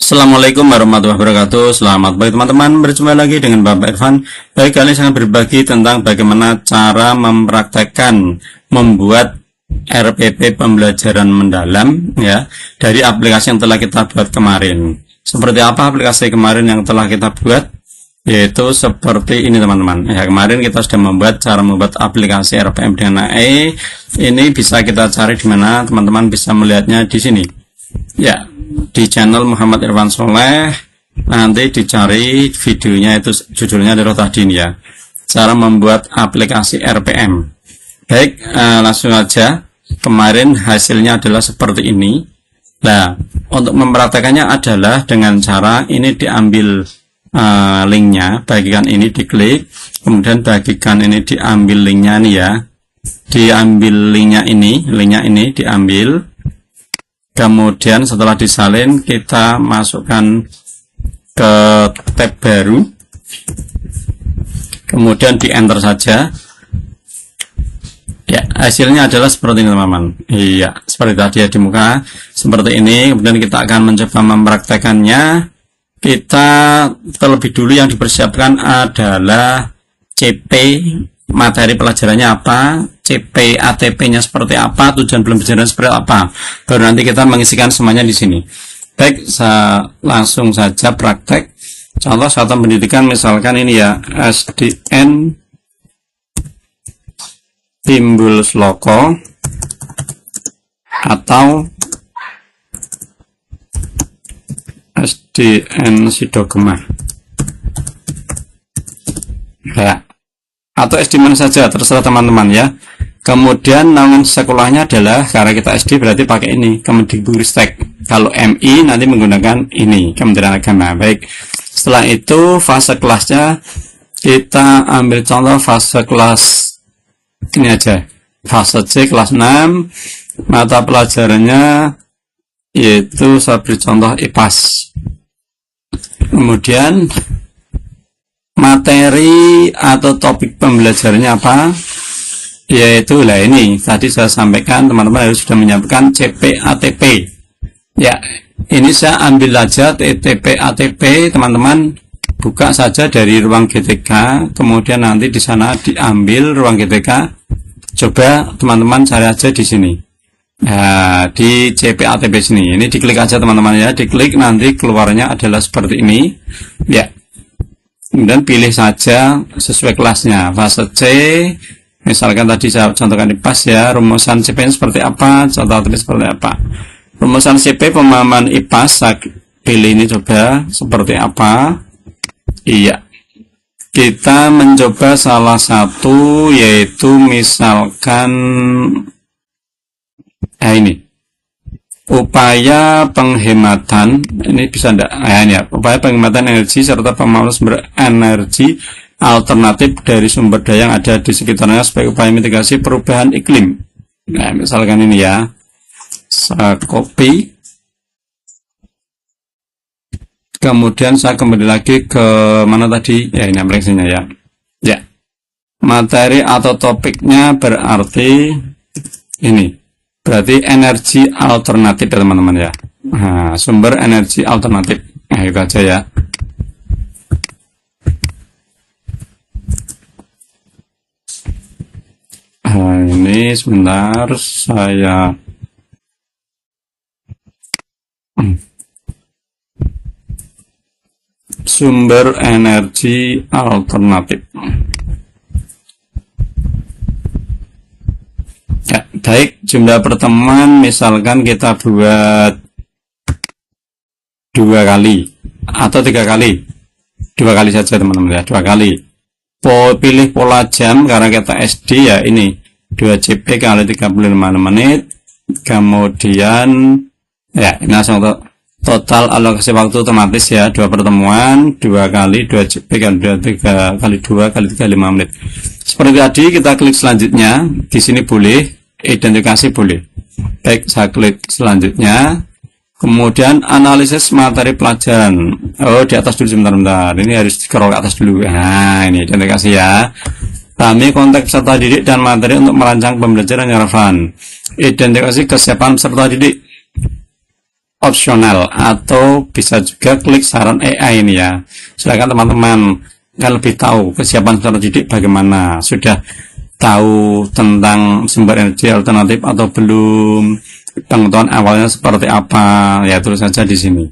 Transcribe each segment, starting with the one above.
Assalamualaikum warahmatullahi wabarakatuh. Selamat pagi teman-teman, berjumpa lagi dengan Bapak Irfan. Baik, kali ini saya akan berbagi tentang bagaimana cara mempraktekkan membuat RPP pembelajaran mendalam ya dari aplikasi yang telah kita buat kemarin. Seperti apa aplikasi kemarin yang telah kita buat? Yaitu seperti ini teman-teman. Ya, kemarin kita sudah membuat cara membuat aplikasi RPM dengan AE. Ini bisa kita cari di mana teman-teman bisa melihatnya di sini. Ya, di channel Muhammad Irfan Soleh. Nanti dicari videonya, itu judulnya dari tadi ini ya. Cara membuat aplikasi RPM. Baik, langsung aja. Kemarin hasilnya adalah seperti ini. Nah, untuk mempraktekannya adalah dengan cara ini diambil linknya, bagikan ini diklik, kemudian bagikan ini diambil linknya nih ya, diambil linknya ini diambil, kemudian setelah disalin kita masukkan ke tab baru, kemudian di enter saja. Ya, hasilnya adalah seperti ini teman-teman. Iya, seperti tadi ya di muka, seperti ini. Kemudian kita akan mencoba mempraktekannya. Kita terlebih dulu yang dipersiapkan adalah CP, materi pelajarannya apa, CP ATP-nya seperti apa, tujuan pembelajaran seperti apa. Baru nanti kita mengisikan semuanya di sini. Baik, saya langsung saja praktek. Contoh satuan pendidikan misalkan ini ya, SDN Timbul Sloko atau SDN Sidogema ya, atau SD mana saja terserah teman-teman ya. Kemudian naungan sekolahnya adalah, karena kita SD berarti pakai ini Kemendikbudristek. Kalau MI nanti menggunakan ini Kementerian Agama. Baik, setelah itu fase kelasnya kita ambil contoh fase kelas ini aja, fase C kelas 6. Mata pelajarannya yaitu saya beri contoh IPAS. Kemudian materi atau topik pembelajarannya apa? Yaitu lah ini tadi saya sampaikan, teman-teman harus sudah menyiapkan CP ATP. Ya, ini saya ambil aja CP ATP, teman-teman buka saja dari ruang GTK, kemudian nanti di sana diambil ruang GTK. Coba teman-teman cari aja di sini. Nah, di CPATP sini, ini diklik aja teman-teman ya, diklik nanti keluarnya adalah seperti ini ya. Kemudian pilih saja sesuai kelasnya, fase C misalkan tadi saya contohkan di IPAS ya, rumusan CP seperti apa, contoh tulis seperti apa, rumusan CP pemahaman IPAS, saya pilih ini coba seperti apa. Iya, kita mencoba salah satu yaitu misalkan ini upaya penghematan, ini bisa enggak? Ini ya, upaya penghematan energi serta pemahaman sumber energi alternatif dari sumber daya yang ada di sekitarnya sebagai upaya mitigasi perubahan iklim. Nah, misalkan ini ya, saya copy, kemudian saya kembali lagi ke mana tadi ya, ini aplikasinya ya. Ya, materi atau topiknya berarti ini, berarti energi alternatif ya teman-teman ya. Nah, sumber energi alternatif. Nah, itu aja ya. Nah, ini sebentar saya sumber energi alternatif. Ya, baik, jumlah pertemuan misalkan kita buat 2 kali atau 3 kali. 2 kali saja teman-teman ya, 2 kali. Pilih pola jam karena kita SD ya, ini 2 CP kali 35 menit. Kemudian ya, ini langsung total alokasi waktu otomatis ya, 2 pertemuan, 2 kali 2 CP kali 3 kali 2 kali 35 menit. Seperti tadi, kita klik selanjutnya. Di sini boleh, identifikasi boleh. Baik, saya klik selanjutnya. Kemudian analisis materi pelajaran. Oh, di atas dulu sebentar. Ini harus scroll ke atas dulu. Nah, ini identifikasi ya. Pahami konteks peserta didik dan materi untuk merancang pembelajaran yang relevan. Identifikasi kesiapan peserta didik. opsional, atau bisa juga klik saran AI ini ya. Silakan teman-teman yang lebih tahu kesiapan secara didik bagaimana, sudah tahu tentang sumber energi alternatif atau belum, pengetahuan awalnya seperti apa, ya tulis saja di sini.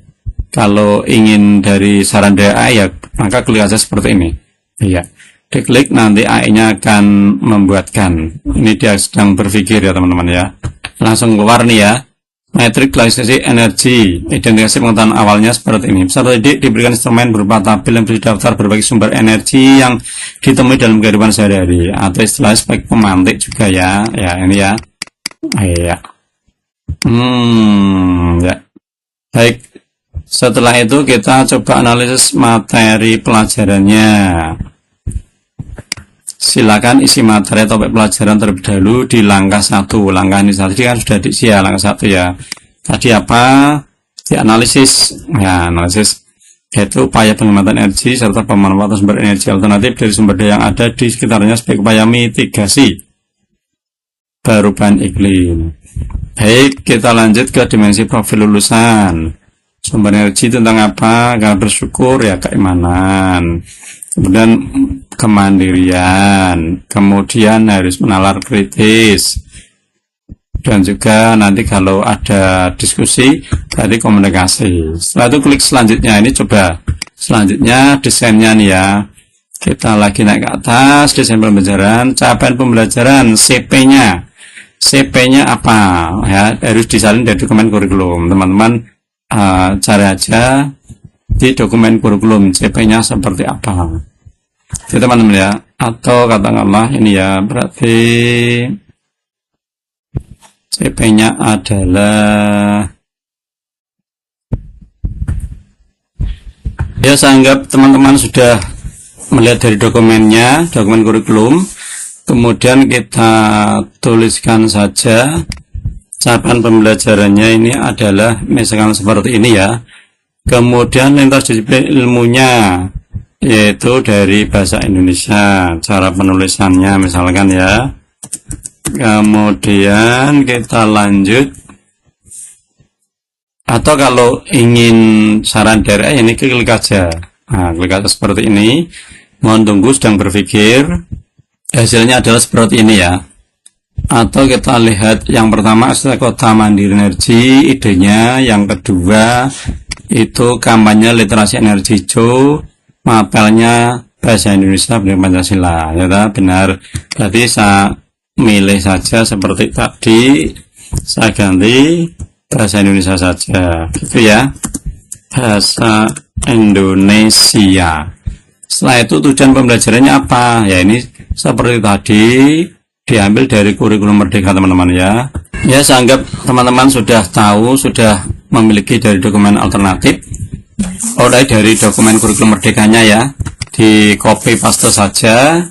Kalau ingin dari saran dari AI ya maka klik aja seperti ini ya, diklik nanti AI-nya akan membuatkan. Ini dia sedang berpikir ya teman-teman ya, langsung keluar nih ya, metrik klasifikasi energi, identifikasi pengetahuan awalnya seperti ini. Peserta didik diberikan instrumen berupa tabel yang berisi daftar berbagai sumber energi yang ditemui dalam kehidupan sehari-hari, atau istilahnya sebagai pemantik juga ya, ya ini ya, ya. Ya. Baik, setelah itu kita coba analisis materi pelajarannya. Silakan isi materi topik pelajaran terlebih dahulu di langkah 1. Langkah ini tadi kan sudah diisi ya, langkah 1 ya. Tadi apa? Dianalisis. Ya, analisis yaitu upaya penghematan energi serta pemanfaatan sumber energi alternatif dari sumber daya yang ada di sekitarnya sebagai upaya mitigasi perubahan iklim. Baik, kita lanjut ke dimensi profil lulusan. Sumber energi tentang apa? Karena bersyukur ya keimanan. Kemudian kemandirian. Kemudian harus menalar kritis. Dan juga nanti kalau ada diskusi, tadi komunikasi. Setelah itu klik selanjutnya. Ini coba selanjutnya desainnya nih ya. Kita lagi naik ke atas, desain pembelajaran, capaian pembelajaran, CP-nya. CP-nya apa? Ya, harus disalin dari dokumen kurikulum. Teman-teman cari aja di dokumen kurikulum CP-nya seperti apa. Jadi teman-teman ya, atau katakanlah ini ya, berarti CP-nya adalah, ya saya anggap teman-teman sudah melihat dari dokumennya, dokumen kurikulum. Kemudian kita tuliskan saja capaian pembelajarannya ini adalah misalkan seperti ini ya. Kemudian lintas disiplin ilmunya yaitu dari bahasa Indonesia, cara penulisannya misalkan ya. Kemudian kita lanjut, atau kalau ingin saran dari ini klik aja. Nah, klik aja seperti ini. Mohon tunggu, sedang berpikir. Hasilnya adalah seperti ini ya. Atau kita lihat yang pertama adalah kota mandiri energi, idenya. Yang kedua itu kampanye literasi energi hijau, mapelnya bahasa Indonesia benar Pancasila ya benar. Berarti saya milih saja seperti tadi, saya ganti bahasa Indonesia saja gitu ya, bahasa Indonesia. Setelah itu tujuan pembelajarannya apa ya, ini seperti tadi diambil dari kurikulum merdeka teman-teman ya. Ya saya anggap teman-teman sudah tahu, sudah memiliki dari dokumen alternatif, mulai dari dokumen kurikulum merdekanya ya, di copy paste saja,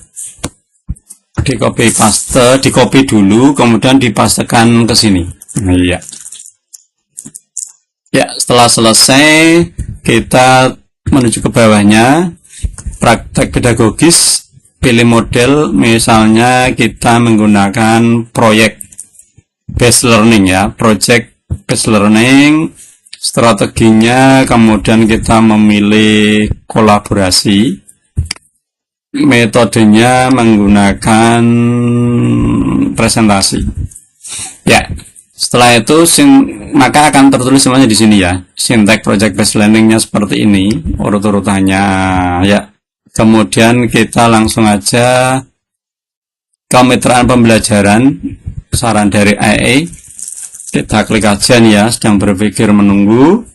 di copy paste, di copy dulu kemudian dipastekan ke sini. Nah, iya. Ya setelah selesai kita menuju ke bawahnya, praktek pedagogis, pilih model, misalnya kita menggunakan proyek based learning ya, project based learning. Strateginya kemudian kita memilih kolaborasi, metodenya menggunakan presentasi ya. Setelah itu maka akan tertulis semuanya di sini ya, sintek project based learningnya seperti ini urut-urutannya ya. Kemudian kita langsung aja kemitraan pembelajaran, saran dari AI. Kita klik aja nih ya, sedang berpikir menunggu.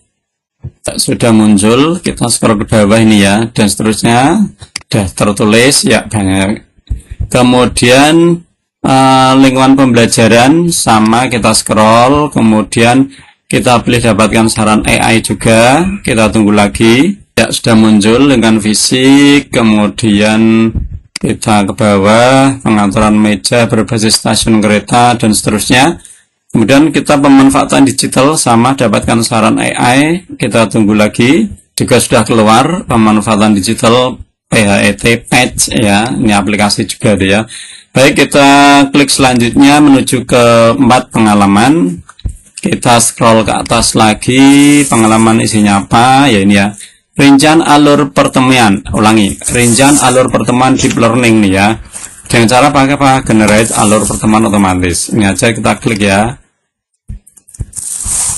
Sudah muncul, kita scroll ke bawah ini ya, dan seterusnya. Sudah tertulis ya banyak. Kemudian lingkungan pembelajaran sama, kita scroll. Kemudian kita pilih dapatkan saran AI juga. Kita tunggu lagi. Ya sudah muncul dengan fisik. Kemudian kita ke bawah, pengaturan meja berbasis stasiun kereta dan seterusnya. Kemudian kita pemanfaatan digital sama, dapatkan saran AI, kita tunggu lagi. Juga sudah keluar pemanfaatan digital PHET Patch ya, ini aplikasi juga deh ya. Baik, kita klik selanjutnya menuju ke 4 pengalaman. Kita scroll ke atas lagi, pengalaman isinya apa? Ya ini ya. Rincian alur pertemuan. Ulangi, rincian alur pertemuan deep learning nih ya. Dengan cara pakai apa? Generate alur pertemuan otomatis. Ini aja kita klik ya.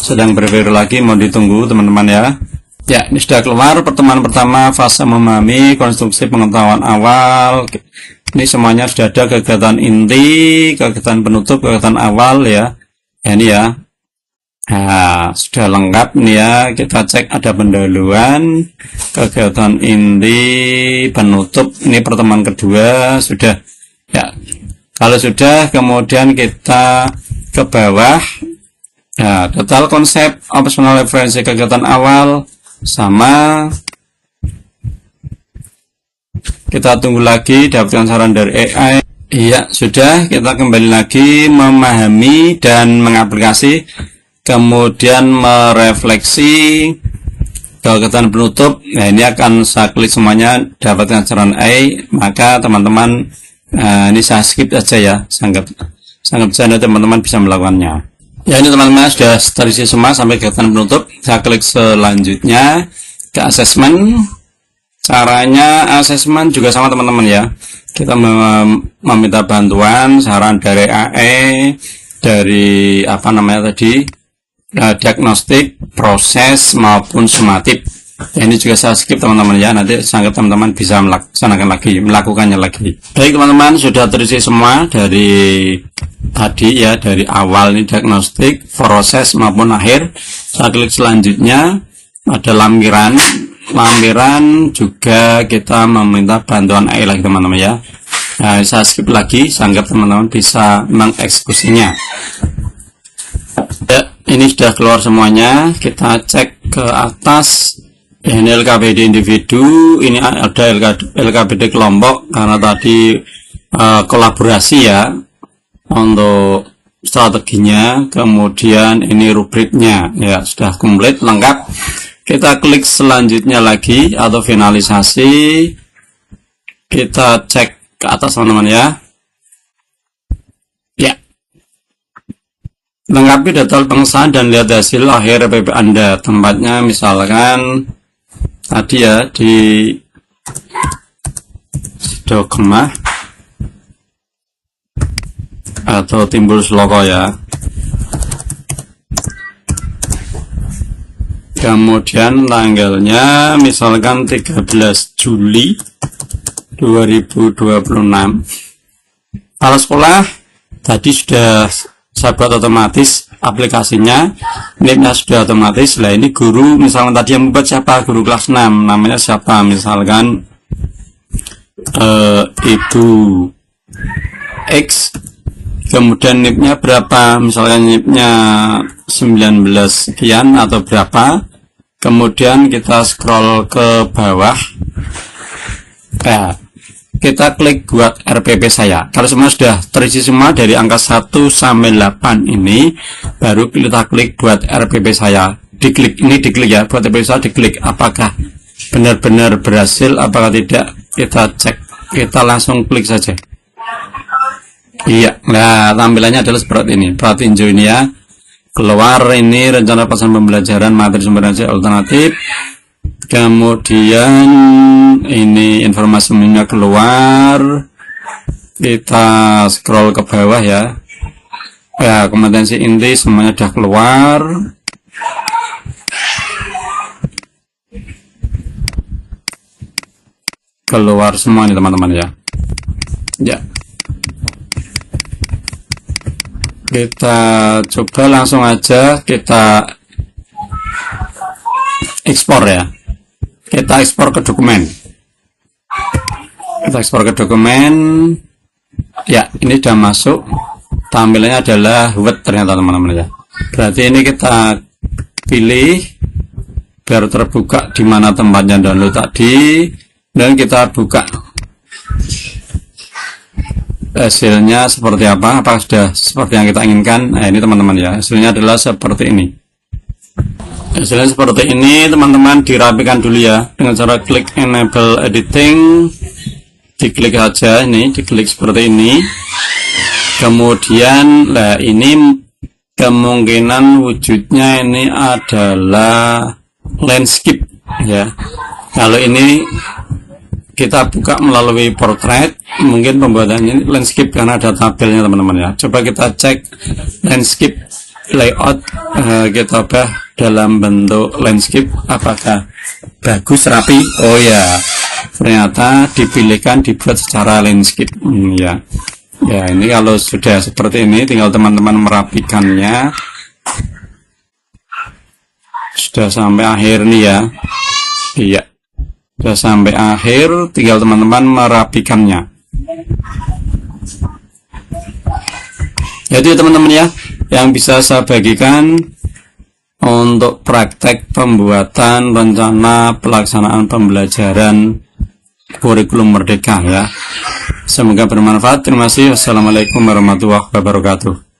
Sedang berpikir lagi, mau ditunggu teman-teman ya. Ya, ini sudah keluar pertemuan pertama, fase memahami konstruksi pengetahuan awal. Ini semuanya sudah ada, kegiatan inti, kegiatan penutup, kegiatan awal ya. Ya ini ya. Nah, sudah lengkap nih ya. Kita cek ada pendahuluan, kegiatan inti, penutup. Ini pertemuan kedua sudah. Ya, kalau sudah, kemudian kita ke bawah. Ya, total konsep, optional referensi, kegiatan awal sama. Kita tunggu lagi dapatkan saran dari AI. Iya, sudah. Kita kembali lagi memahami dan mengaplikasi. Kemudian merefleksi kegiatan penutup. Nah, ini akan saya klik semuanya dapatkan saran AI. Maka teman-teman ini saya skip aja ya, sangat bisa teman-teman bisa melakukannya. Ya, ini teman-teman sudah terisi semua sampai kegiatan penutup. Saya klik selanjutnya ke assessment. Caranya assessment juga sama teman-teman ya. Kita meminta bantuan saran dari AI, dari apa namanya tadi, diagnostik, proses maupun sumatif. Ya, ini juga saya skip teman-teman ya, nanti sangat teman-teman bisa melakukannya lagi. Baik teman-teman, sudah terisi semua dari tadi ya, dari awal ini diagnostik, proses maupun akhir. Saya klik selanjutnya, ada lampiran juga kita meminta bantuan AI lagi teman-teman ya. Nah, saya skip lagi, sangat teman-teman bisa mengeksekusinya. Ya, ini sudah keluar semuanya. Kita cek ke atas. Ini LKPD individu, ini ada LKPD kelompok karena tadi kolaborasi ya untuk strateginya. Kemudian ini rubriknya ya sudah komplit lengkap. Kita klik selanjutnya lagi atau finalisasi. Kita cek ke atas teman-teman ya. Ya. Lengkapi data pengesahan dan lihat hasil akhir RPP Anda. Tempatnya misalkan tadi ya di Sidogemah atau Timbul Sloko ya. Kemudian tanggalnya misalkan 13 Juli 2026. Kalau sekolah tadi sudah saya buat otomatis aplikasinya, ini sudah otomatis. Lah ini guru misalkan tadi yang membuat siapa, guru kelas 6 namanya siapa, misalkan Ibu X, kemudian NIP-nya berapa, misalkan NIP-nya 19 sekian atau berapa. Kemudian kita scroll ke bawah, kita klik buat RPP saya. Kalau semua sudah terisi semua dari angka 1 sampai 8 ini, baru kita klik buat RPP saya. Diklik, ini diklik ya, buat RPP saya diklik. Apakah benar-benar berhasil, apakah tidak, kita cek. Kita langsung klik saja. Iya, nah tampilannya adalah seperti ini. Perhatiin hijau ini ya. Keluar ini rencana pelaksanaan pembelajaran materi sumber daya alternatif. Kemudian ini informasi umumnya keluar. Kita scroll ke bawah ya. Ya, kompetensi inti semuanya sudah keluar. Keluar semua nih teman-teman ya. Ya. Kita coba langsung aja kita ekspor ya. Kita ekspor ke dokumen. Kita ekspor ke dokumen. Ya, ini sudah masuk. Tampilannya adalah Word ternyata teman-teman ya. Berarti ini kita pilih biar terbuka di mana tempatnya download tadi, dan kita buka. Hasilnya seperti apa? Apakah sudah seperti yang kita inginkan? Nah, ini teman-teman ya, hasilnya adalah seperti ini. Hasilnya seperti ini teman-teman, dirapikan dulu ya dengan cara klik enable editing, diklik aja ini, diklik seperti ini. Kemudian lah ini kemungkinan wujudnya ini adalah landscape ya. Kalau ini kita buka melalui portrait, mungkin pembuatannya landscape karena ada tabelnya teman-teman ya. Coba kita cek landscape layout, kita ubah dalam bentuk landscape, apakah bagus rapi? Oh ya, ternyata dipilihkan dibuat secara landscape ya. Ya, ini kalau sudah seperti ini tinggal teman-teman merapikannya. Sudah sampai akhir nih ya. Iya, sudah sampai akhir, tinggal teman-teman merapikannya. Jadi teman-teman ya, yang bisa saya bagikan untuk praktek pembuatan rencana pelaksanaan pembelajaran kurikulum merdeka ya. Semoga bermanfaat. Terima kasih. Wassalamualaikum warahmatullahi wabarakatuh.